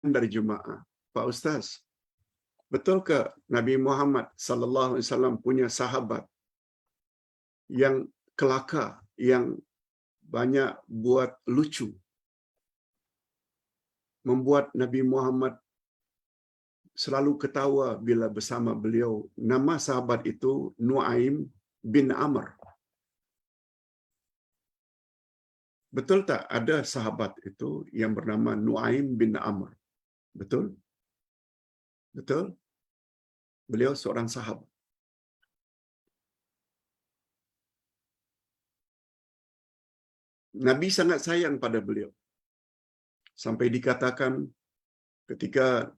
dari jemaah, Pak Ustaz, betul ke Nabi Muhammad sallallahu alaihi wasallam punya sahabat yang kelakar, yang banyak buat lucu, membuat Nabi Muhammad selalu ketawa bila bersama beliau. Nama sahabat itu Nuaim bin Amr. Betul tak ada sahabat itu yang bernama Nuaim bin Amr? Betul? Betul? Beliau seorang sahabat. Nabi sangat sayang pada beliau. Sampai dikatakan ketika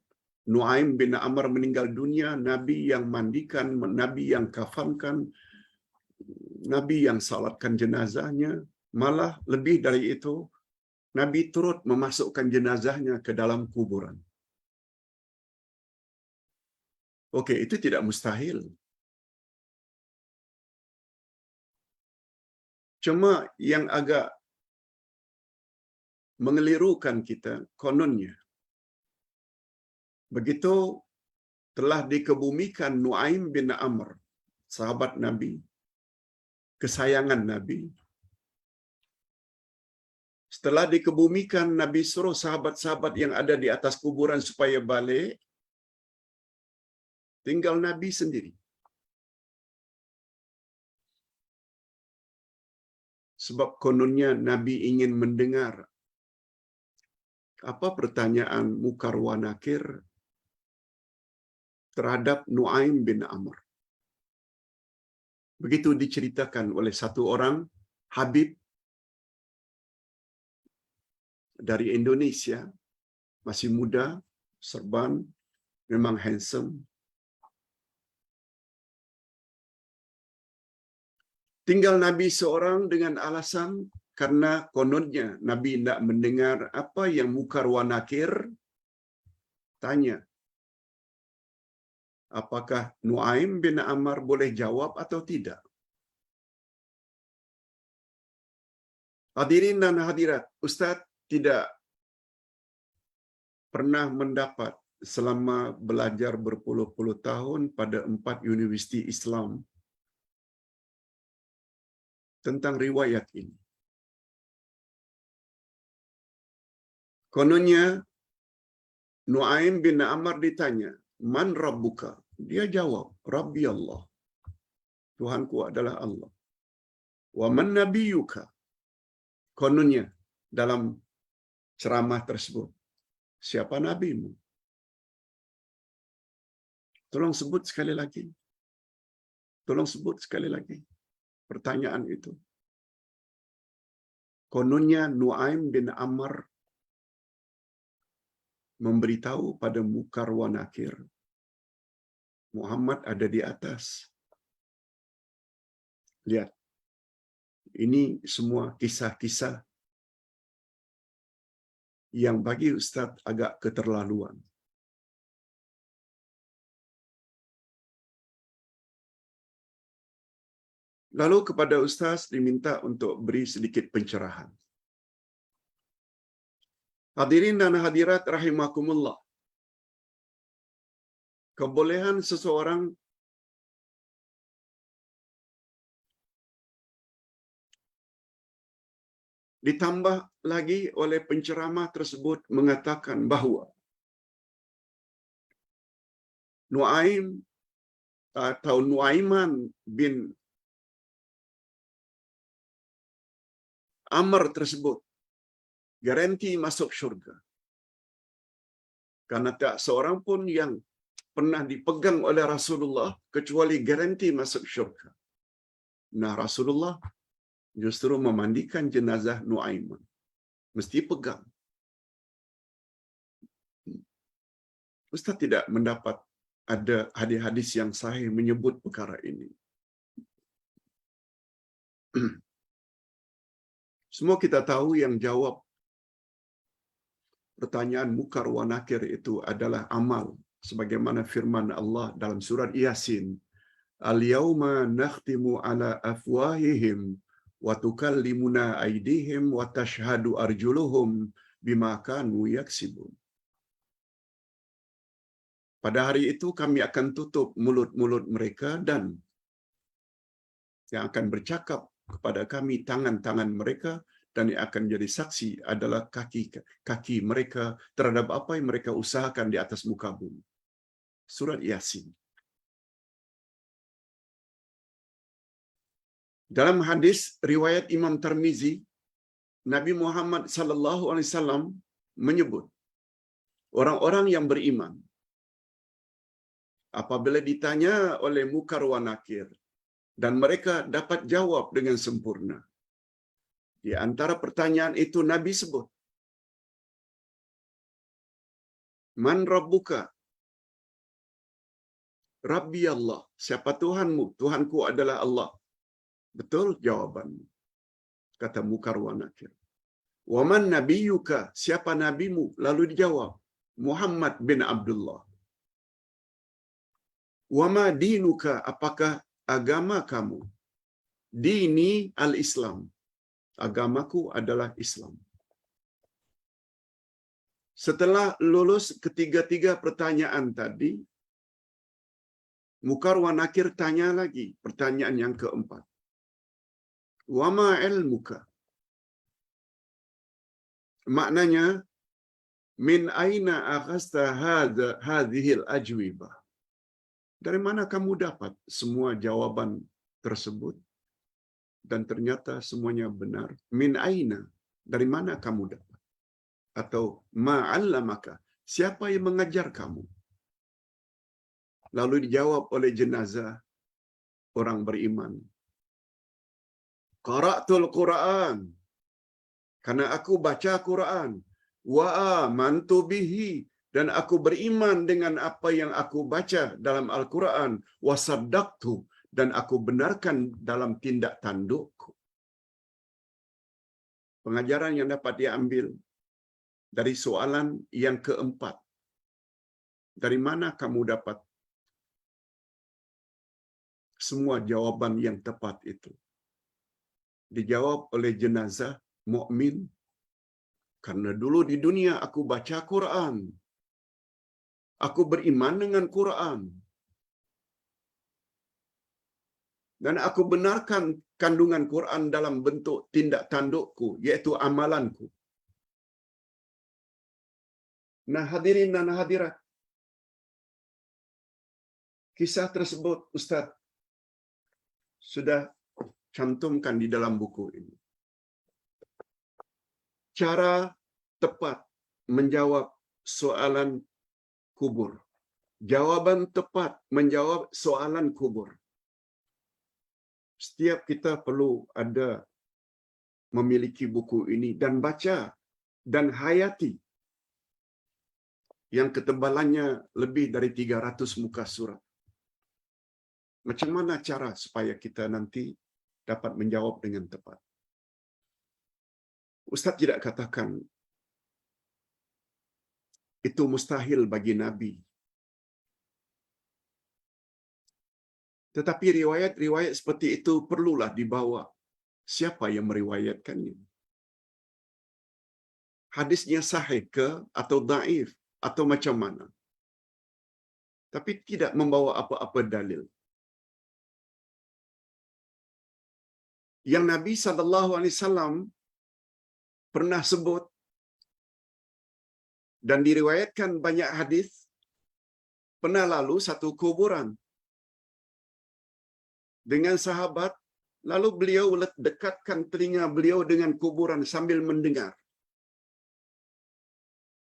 Nuaim bin Amr meninggal dunia, Nabi yang mandikan, Nabi yang kafankan, Nabi yang salatkan jenazahnya, malah lebih dari itu, Nabi turut memasukkan jenazahnya ke dalam kuburan. Okey, itu tidak mustahil. Cuma yang agak mengelirukan kita, kononnya, begitu telah dikebumikan Nuaim bin Amr, sahabat Nabi, kesayangan Nabi. Setelah dikebumikan, Nabi suruh sahabat-sahabat yang ada di atas kuburan supaya balik. Tinggal Nabi sendiri. Sebab kononnya Nabi ingin mendengar apa pertanyaan Mukar wa Nakir terhadap Nuaim bin Amr. Begitu diceritakan oleh satu orang Habib dari Indonesia, masih muda, serban, memang handsome. Tinggal Nabi seorang dengan alasan karena kononnya Nabi tidak mendengar apa yang Mukar wa Nakir tanya. Apakah Nuaim bin Amr boleh jawab atau tidak? Hadirin dan hadirat, Ustaz tidak pernah mendapat selama belajar berpuluh-puluh tahun pada 4 universiti Islam tentang riwayat ini. Kononnya Nuaim bin Amr ditanya, "Man Rabbuka?" Dia jawab, "Rabbi Allah." Tuhanku adalah Allah. "Wa man nabiyyuka?" Kononnya dalam ceramah tersebut, "Siapa nabimu?" Tolong sebut sekali lagi. Tolong sebut sekali lagi pertanyaan itu. Kononnya Nuaim bin Amr memberitahu pada Mukar wa Nakir, Muhammad ada di atas. Lihat, ini semua kisah-kisah yang bagi Ustaz agak keterlaluan. Lalu kepada Ustaz diminta untuk beri sedikit pencerahan. Hadirin dan hadirat rahimakumullah. Kebolehan seseorang ditambah lagi oleh penceramah tersebut mengatakan bahawa Nuaim atau Nuaiman bin Amr tersebut garanti masuk syurga. Karena tak seorang pun yang pernah dipegang oleh Rasulullah kecuali garanti masuk syurga. Nah, Rasulullah justru memandikan jenazah Nuaiman. Mesti pegang. Ustaz tidak mendapat ada hadis-hadis yang sahih menyebut perkara ini. Semua kita tahu yang jawab pertanyaan Mukar wa Nakir itu adalah amal. Sebagaimana firman Allah dalam surat Yasin. Al-yawma nakhtimu ala afwahihim wa tukallimuna aydihim wa tashhadu arjuluhum bima kanu yaksibun. Pada hari itu kami akan tutup mulut-mulut mereka dan yang akan bercakap kepada kami tangan-tangan mereka, dan yang akan jadi saksi adalah kaki mereka terhadap apa yang mereka usahakan di atas muka bumi. Surat Yasin. Dalam hadis riwayat Imam Tirmizi, Nabi Muhammad sallallahu alaihi wasallam menyebut orang-orang yang beriman apabila ditanya oleh Munkar wa Nakir dan mereka dapat jawab dengan sempurna. Di antara pertanyaan itu Nabi sebut, Man Rabbuka? Rabbi Allah. Siapa Tuhanmu? Tuhanku adalah Allah. Betul jawabanmu, kata Munkar wa Nakir. Wa man nabiyyuka? Siapa nabimu? Lalu dijawab, Muhammad bin Abdullah. Wa ma dinuka? Apakah agama kamu? Dini al-Islam. Agamaku adalah Islam. Setelah lulus ketiga-tiga pertanyaan tadi, Munkar wa Nakir tanya lagi pertanyaan yang keempat. Wa ma ilmuka? Maknanya, min aina akhasta hadhil ajwibah? Dari mana kamu dapat semua jawaban tersebut? Dan ternyata semuanya benar. Min aina? Dari mana kamu dapat? Atau ma'allamaka? Siapa yang mengajar kamu? Lalu dijawab oleh jenazah orang beriman. Qara'tul Quran. Karena aku baca Quran. Wa amantu bihi. Dan aku beriman dengan apa yang aku baca dalam Al-Quran. Wa saddaqtu. Dan aku benarkan dalam tindak tandukku. Pengajaran yang dapat diambil dari soalan yang keempat. Dari mana kamu dapat semua jawaban yang tepat itu? Dijawab oleh jenazah mukmin. Karena dulu di dunia aku baca Quran. Aku beriman dengan Quran. Dan aku benarkan kandungan Quran dalam bentuk tindak tandukku, yaitu amalanku. Nah, hadirin dan hadirat, kisah tersebut Ustaz sudah cantumkan di dalam buku ini. Cara tepat menjawab soalan kubur. Jawaban tepat menjawab soalan kubur. Setiap kita perlu ada memiliki buku ini dan baca dan hayati, yang ketebalannya lebih dari 300 muka surat. Macam mana cara supaya kita nanti dapat menjawab dengan tepat? Ustaz tidak katakan itu mustahil bagi Nabi. Tetapi riwayat-riwayat seperti itu perlulah dibawa. Siapa yang meriwayatkannya? Hadisnya sahih ke atau dhaif atau macam mana? Tapi tidak membawa apa-apa dalil. Yang Nabi SAW pernah sebut dan diriwayatkan banyak hadis, pernah lalu satu kuburan dengan sahabat, lalu beliau dekatkan telinga beliau dengan kuburan sambil mendengar.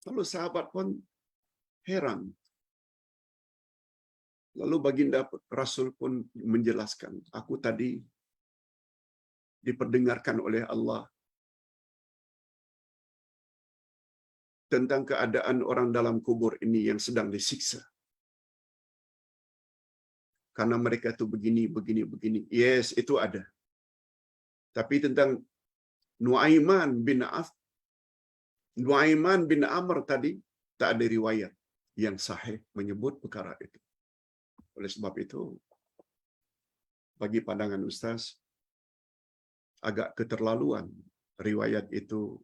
Lalu sahabat pun heran. Lalu baginda Rasul pun menjelaskan, aku tadi diperdengarkan oleh Allah tentang keadaan orang dalam kubur ini yang sedang disiksa. Karena mereka itu begini. Yes, itu ada. Tapi tentang Nuaiman bin Amr tadi, tak ada riwayat yang sahih menyebut perkara itu. Oleh sebab itu, bagi pandangan Ustaz, agak keterlaluan riwayat itu.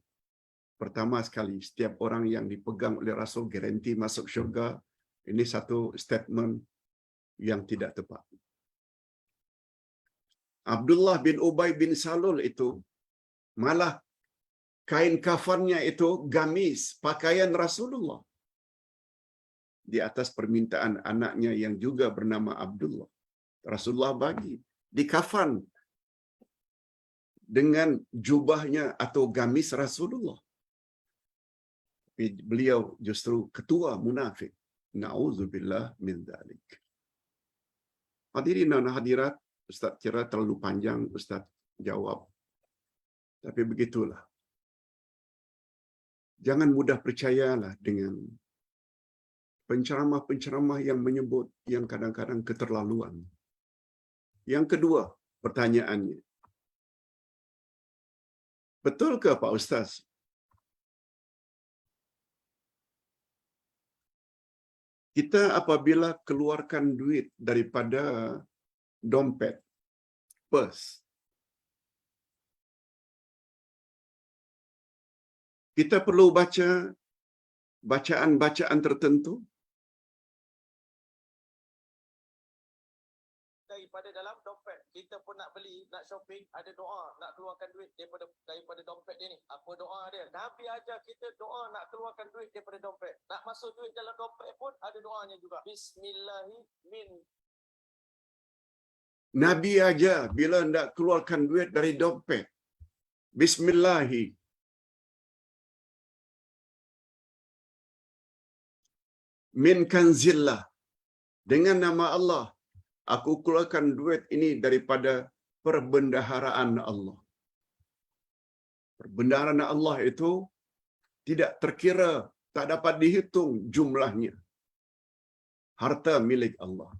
Pertama sekali, setiap orang yang dipegang oleh Rasul garanti masuk syurga, Ini satu statement yang tidak tepat. Abdullah bin Ubay bin Salul itu malah kain kafannya itu gamis, pakaian Rasulullah. Di atas permintaan anaknya yang juga bernama Abdullah. Rasulullah bagi di kafan dengan jubahnya atau gamis Rasulullah. Beliau justru ketua munafik. Na'udzubillah min dzalik. Hadirin dan hadirat, Ustaz kira terlalu panjang Ustaz jawab. Tapi begitulah. Jangan mudah percayalah dengan penceramah-penceramah yang menyebut yang kadang-kadang keterlaluan. Yang kedua, pertanyaannya. Betul ke Pak Ustaz? Kita apabila keluarkan duit daripada dompet, purse, kita perlu baca bacaan-bacaan tertentu daripada dalam dompet. Kita pun nak beli, nak shopping, ada doa, nak keluarkan duit daripada dompet dia ni. Apa doa dia? Nabi ajar kita doa nak keluarkan duit daripada dompet. Nak masuk duit dalam dompet pun ada doanya juga. Bismillahirrahmanirrahim. Nabi ajar bila hendak keluarkan duit dari dompet, Bismillahi. Min kanzillah. Dengan nama Allah, aku keluarkan duit ini daripada perbendaharaan Allah. Perbendaharaan Allah itu tidak terkira, tak dapat dihitung jumlahnya. Harta milik Allah.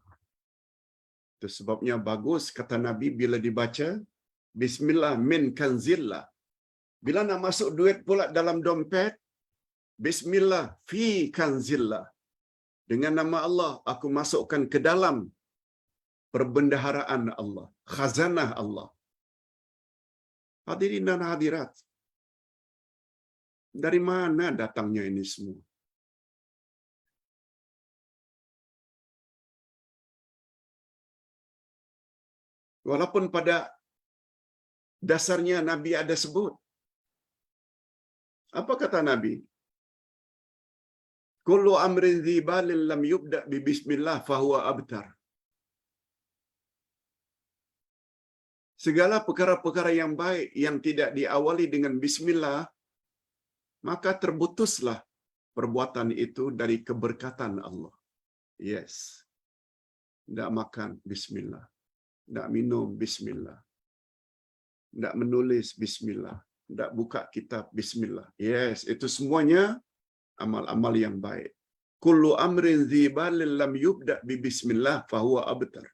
Itu sebabnya bagus kata Nabi bila dibaca Bismillah min kanzillah. Bila nak masuk duit pula dalam dompet, Bismillah fi kanzillah. Dengan nama Allah aku masukkan ke dalam perbendaharaan Allah, khazanah Allah. Hadirin dan hadirat, dari mana datangnya ini semua? Walaupun pada dasarnya Nabi ada sebut. Apa kata Nabi? Kullu amrin dzibalin lam yubda bi bismillah fahuwa abtar. Segala perkara-perkara yang baik yang tidak diawali dengan bismillah, maka terputuslah perbuatan itu dari keberkatan Allah. Yes. Tidak makan bismillah. Tidak minum bismillah. Tidak menulis bismillah. Tidak buka kitab bismillah. Yes, itu semuanya amal-amal yang baik. Kullu amrin dzibalin lam yubda bi bismillah fahuwa abtar.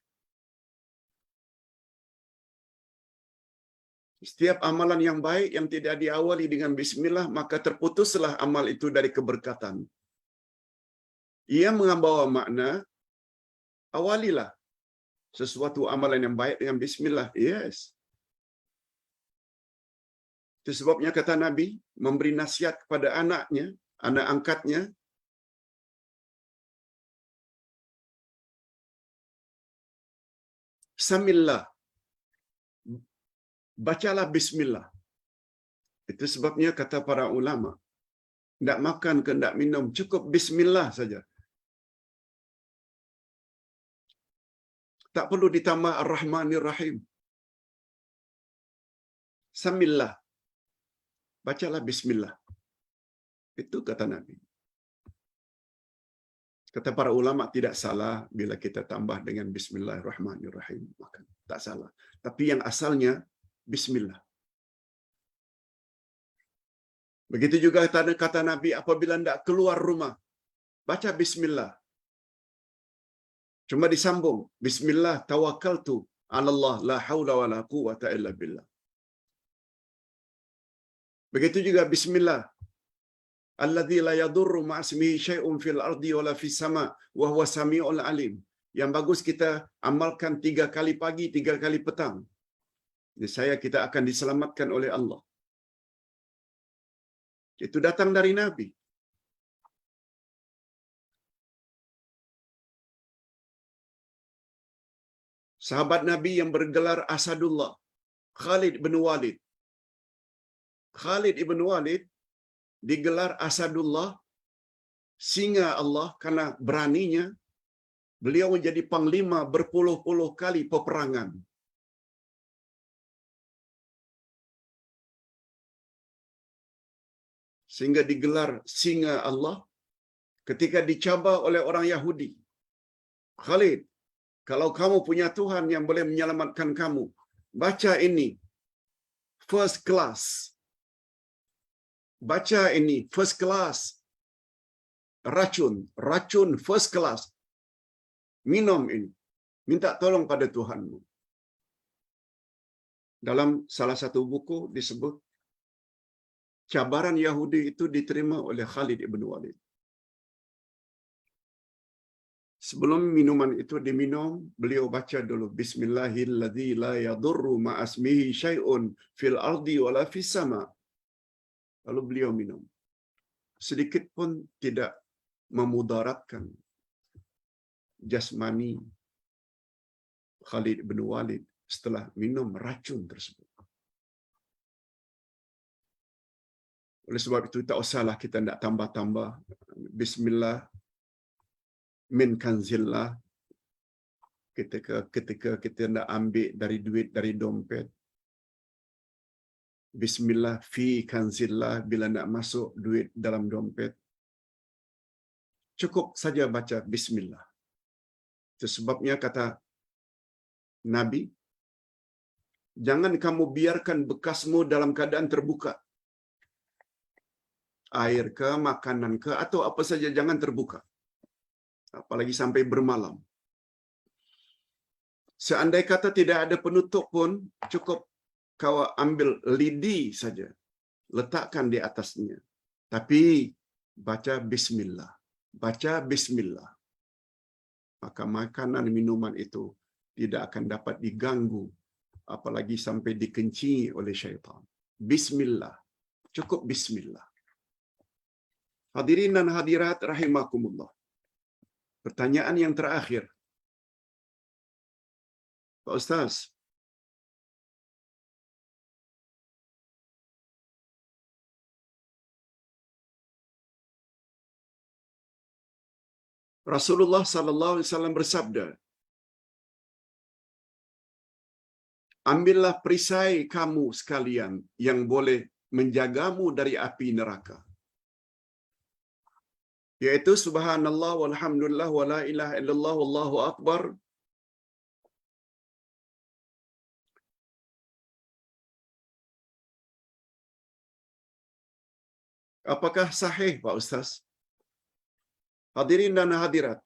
Setiap amalan yang baik yang tidak diawali dengan bismillah, maka terputuslah amal itu dari keberkatan. Ia membawa makna, awalilah sesuatu amalan yang baik dengan bismillah. Yes. Itu sebabnya kata Nabi, memberi nasihat kepada anaknya, anak angkatnya, Samillah. Bacalah bismillah. Itu sebabnya kata para ulama, tidak makan ke tidak minum, cukup bismillah saja. Tak perlu ditambah ar-Rahmanir-Rahim. Samillah. Bacalah bismillah. Itu kata Nabi. Kata para ulama tidak salah bila kita tambah dengan bismillahirrahmanirrahim. Maka tak salah. Tapi yang asalnya bismillah. Begitu juga kata Nabi apabila hendak keluar rumah, baca bismillah. Cuma disambung, bismillah tawakkaltu 'ala Allah la haula wala quwwata illa billah. Begitu juga bismillah alladzi la yadurru ma'asmihi syai'un fil ardi wala fis sama wa huwa samiul alim. Yang bagus kita amalkan 3 kali pagi, 3 kali petang. Niscaya kita akan diselamatkan oleh Allah. Itu datang dari Nabi. sahabat Nabi yang bergelar Asadullah, Khalid bin Walid. Khalid ibn Walid digelar Asadullah, singa Allah, karena beraninya. Beliau menjadi panglima berpuluh-puluh kali peperangan. Sehingga digelar singa Allah ketika dicabar oleh orang Yahudi. Khalid, kalau kamu punya Tuhan yang boleh menyelamatkan kamu, baca ini, first class. Baca ini, first class. Racun first class. Minum ini. Minta tolong pada Tuhanmu. Dalam salah satu buku disebut, cabaran Yahudi itu diterima oleh Khalid ibn Walid. Sebelum minuman itu diminum, beliau baca dulu, Bismillahilladzi la yadurru ma'asmihi syai'un fil ardi wala fis sama. Lalu beliau minum. Sedikit pun tidak memudaratkan jasmani Khalid bin Walid setelah minum racun tersebut. Oleh sebab itu tak usahlah kita nak tambah-tambah. Bismillah min kanzillah. Ketika kita nak ambil dari duit dari dompet. Bismillah fi kanzillah bila nak masuk duit dalam dompet. Cukup saja baca bismillah. Itu sebabnya kata Nabi, jangan kamu biarkan bekasmu dalam keadaan terbuka. Air ke, makanan ke, atau apa saja jangan terbuka. Apalagi sampai bermalam. Seandai kata tidak ada penutup pun, cukup kau ambil lidi saja. Letakkan di atasnya. Tapi baca bismillah. Baca bismillah. Maka makanan minuman itu tidak akan dapat diganggu, apalagi sampai dikencingi oleh syaitan. Bismillah. Cukup bismillah. Hadirin dan hadirat rahimakumullah. Pertanyaan yang terakhir. Pak Ustaz, Rasulullah sallallahu alaihi wasallam bersabda, ambillah perisai kamu sekalian yang boleh menjagamu dari api neraka. Yaitu subhanallah walhamdulillah wa la ilaha illallah wallahu akbar. Apakah sahih Pak Ustaz? Hadirin dan hadirat,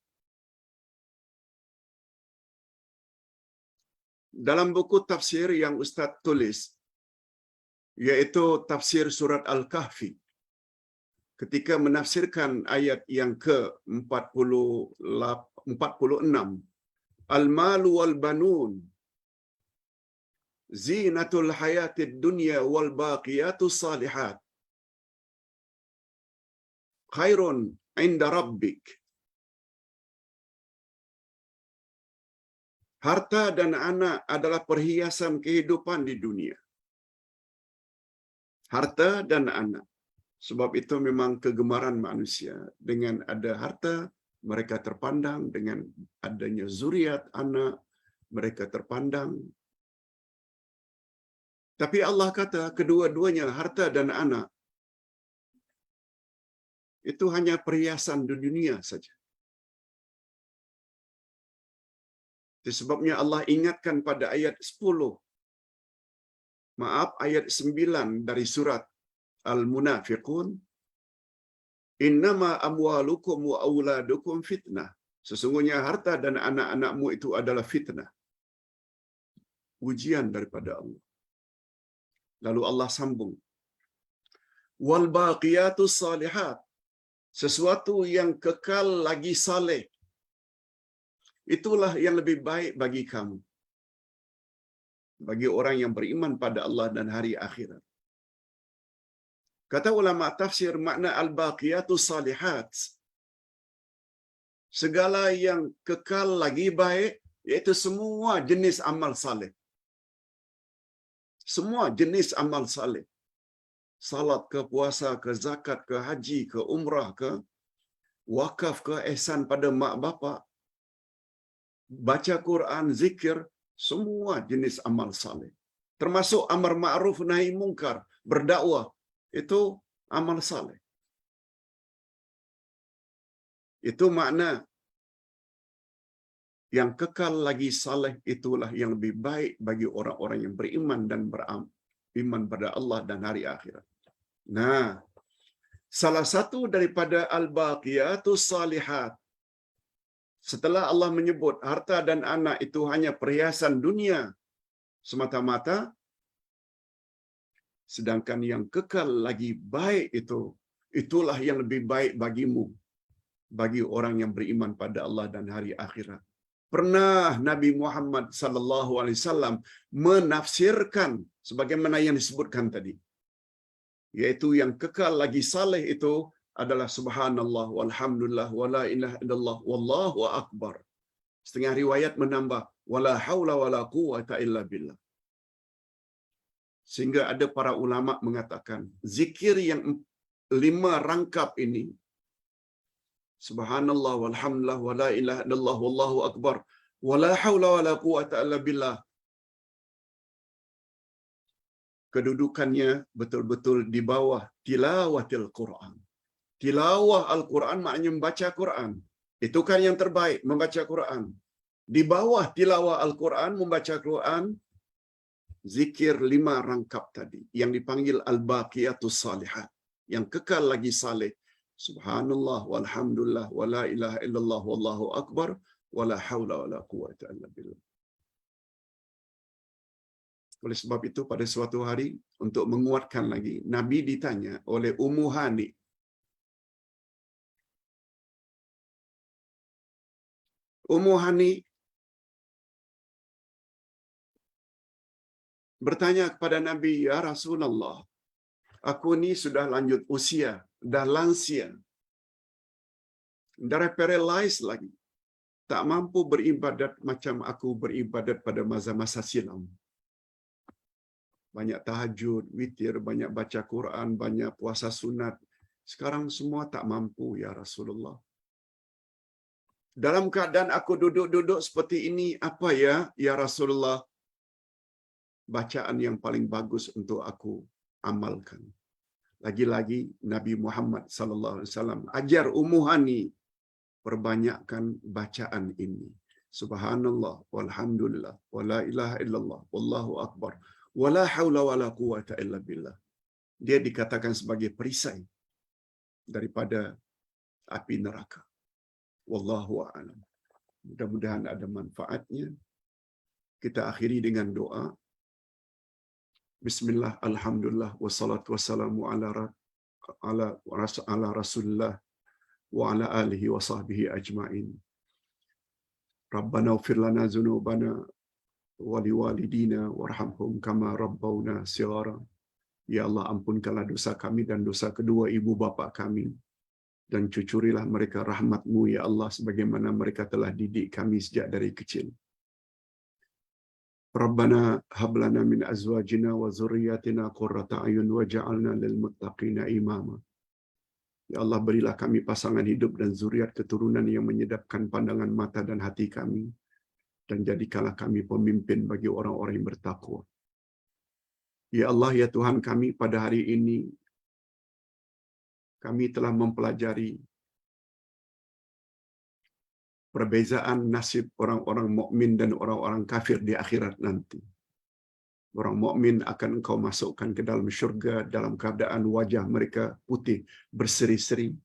dalam buku tafsir yang Ustaz tulis, yaitu tafsir surat Al-Kahfi, ketika menafsirkan ayat yang ke-46, Al-malu wal banun zinatul hayatid dunya wal baqiyatus salihat khairun inda rabbik. Harta dan anak adalah perhiasan kehidupan di dunia. Harta dan anak. Sebab itu memang kegemaran manusia. Dengan ada harta, mereka terpandang. Dengan adanya zuriat anak, mereka terpandang. Tapi Allah kata kedua-duanya, harta dan anak, itu hanya perhiasan di dunia saja. Sebabnya Allah ingatkan pada ayat 10. Ayat 9 dari surat Al-Munafiqun. Innama amwalukum wa auladukum fitnah. Sesungguhnya harta dan anak-anakmu itu adalah fitnah. Ujian daripada Allah. Lalu Allah sambung. Wal baqiyatus salihat. Sesuatu yang kekal lagi saleh. Itulah yang lebih baik bagi kamu. Bagi orang yang beriman pada Allah dan hari akhirat. Kata ulama tafsir, makna al-baqiyatus salihat, segala yang kekal lagi baik iaitu semua jenis amal saleh. Semua jenis amal saleh. Salat ke, puasa ke, zakat ke, haji ke, umrah ke, wakaf ke, ihsan pada mak bapak, baca Quran, zikir, semua jenis amal saleh. Termasuk amar ma'ruf nahi mungkar, berdakwah, itu amal saleh. Itu makna yang kekal lagi saleh itulah yang lebih baik bagi orang-orang yang beriman dan beriman pada Allah dan hari akhirat. Nah, salah satu daripada al-baqiyatus salihat, setelah Allah menyebut harta dan anak itu hanya perhiasan dunia semata-mata, sedangkan yang kekal lagi baik itu, itulah yang lebih baik bagimu, bagi orang yang beriman pada Allah dan hari akhirat. Pernah Nabi Muhammad sallallahu alaihi wasallam menafsirkan sebagaimana yang disebutkan tadi, yaitu yang kekal lagi saleh itu adalah subhanallah walhamdulillah wala ilaha illallah wallahu akbar. Setengah riwayat menambah wala haula wala quwata illa billah. Sehingga ada para ulama mengatakan zikir yang 5 rangkap ini, subhanallah walhamdulillah wala ilaha illallah wallahu akbar wala haula wala quwata illa billah, kedudukannya betul-betul di bawah tilawatil Quran. Tilawah Al-Quran maknanya membaca Quran. Itu kan yang terbaik, membaca Quran. Di bawah tilawah Al-Quran, membaca Quran, zikir 5 rangkap tadi yang dipanggil al-baqiyatus salihat, yang kekal lagi saleh. Subhanallah walhamdulillah wala ilaha illallah wallahu akbar wala haula wala quwata illa billah. Oleh sebab itu pada suatu hari, untuk menguatkan lagi, Nabi ditanya oleh Ummu Hani. Ummu Hani bertanya kepada Nabi, "Ya Rasulullah, aku ni sudah lanjut usia, dah lansia, dah paralyzed lagi, tak mampu beribadat macam aku beribadat pada masa-masa silam. Banyak tahajud, witir, banyak baca Quran, banyak puasa sunat. Sekarang semua tak mampu, ya Rasulullah. Dalam keadaan aku duduk-duduk seperti ini, apa ya Rasulullah, bacaan yang paling bagus untuk aku amalkan?" Lagi-lagi Nabi Muhammad sallallahu alaihi wasallam ajar Ummu Hani perbanyakkan bacaan ini. Subhanallah walhamdulillah wala ilaha illallah wallahu akbar wala haula wala quwata illa billah. Dia dikatakan sebagai perisai daripada api neraka. Wallahu a'lam. Mudah-mudahan ada manfaatnya. Kita akhiri dengan doa. Bismillah, alhamdulillah, wassalatu wassalamu ala rasulillah wa ala alihi wa sahbihi ajma'in. Rabbana ighfir lana dzunubana wa liwalidina warhamhum kama rabbawna shighara. Ya Allah, ampunkanlah dosa kami dan dosa kedua ibu bapa kami, dan cucurilah mereka rahmat-Mu ya Allah, sebagaimana mereka telah didik kami sejak dari kecil. Rabbana hab lana min azwajina wa dzurriyyatina qurrata a'yun waj'alna lil muttaqina imama. Ya Allah, berilah kami pasangan hidup dan zuriat keturunan yang menyedapkan pandangan mata dan hati kami, dan jadikanlah kami pemimpin bagi orang-orang yang bertakwa. Ya Allah, ya Tuhan kami, pada hari ini kami telah mempelajari perbezaan nasib orang-orang mukmin dan orang-orang kafir di akhirat nanti. Orang mukmin akan Engkau masukkan ke dalam syurga dalam keadaan wajah mereka putih berseri-seri.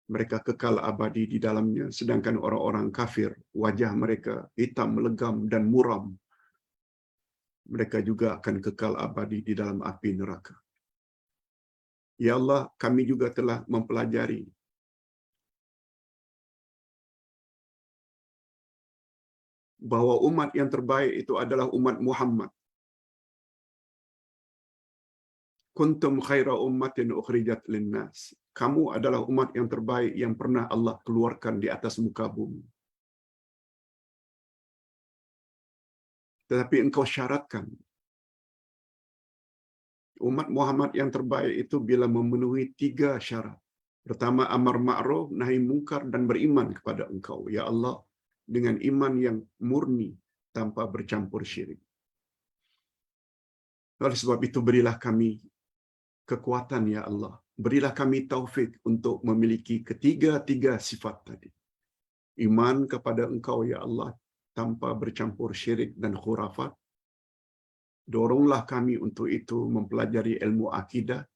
Mereka kekal abadi di dalamnya, sedangkan orang-orang kafir wajah mereka hitam, legam dan muram. Mereka juga akan kekal abadi di dalam api neraka. Ya Allah, kami juga telah mempelajari bahwa umat yang terbaik itu adalah umat Muhammad. Kuntum khaira ummatin ukhrijat linnas. Kamu adalah umat yang terbaik yang pernah Allah keluarkan di atas muka bumi. Tetapi engkau syaratkan umat Muhammad yang terbaik itu bila memenuhi 3 syarat. Pertama, amar ma'ruf, nahi mungkar, dan beriman kepada engkau, ya Allah, dengan iman yang murni tanpa bercampur syirik. Oleh sebab itu, berilah kami kekuatan, ya Allah. Berilah kami taufik untuk memiliki ketiga-tiga sifat tadi. Iman kepada engkau, ya Allah, tanpa bercampur syirik dan khurafat. Doronglah kami untuk itu mempelajari ilmu akidah,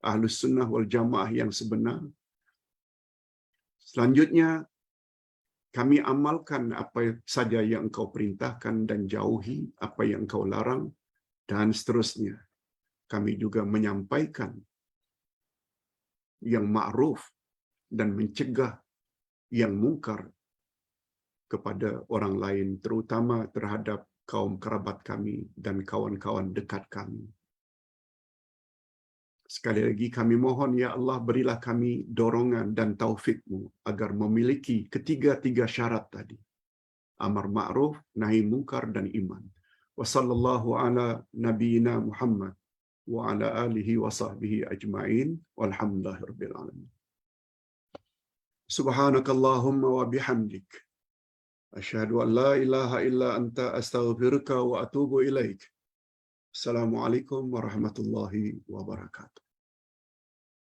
Ahlus Sunnah wal Jamaah yang sebenar. Selanjutnya, kami amalkan apa saja yang engkau perintahkan dan jauhi apa yang engkau larang. Dan seterusnya, kami juga menyampaikan yang ma'ruf dan mencegah yang mungkar kepada orang lain, terutama terhadap kaum kerabat kami dan kawan-kawan dekat kami. Sekali lagi kami mohon, ya Allah, berilah kami dorongan dan taufik-Mu agar memiliki ketiga-tiga syarat tadi. Amar ma'ruf, nahi mungkar, dan iman. Wa sallallahu ala nabiyyina Muhammad wa ala alihi wa sahbihi ajma'in. Walhamdulillahi rabbil alamin. Subhanakallahumma wa bihamdik. Asyhadu an la ilaha illa anta astaghfiruka wa atubu ilaik. Assalamualaikum warahmatullahi wabarakatuh.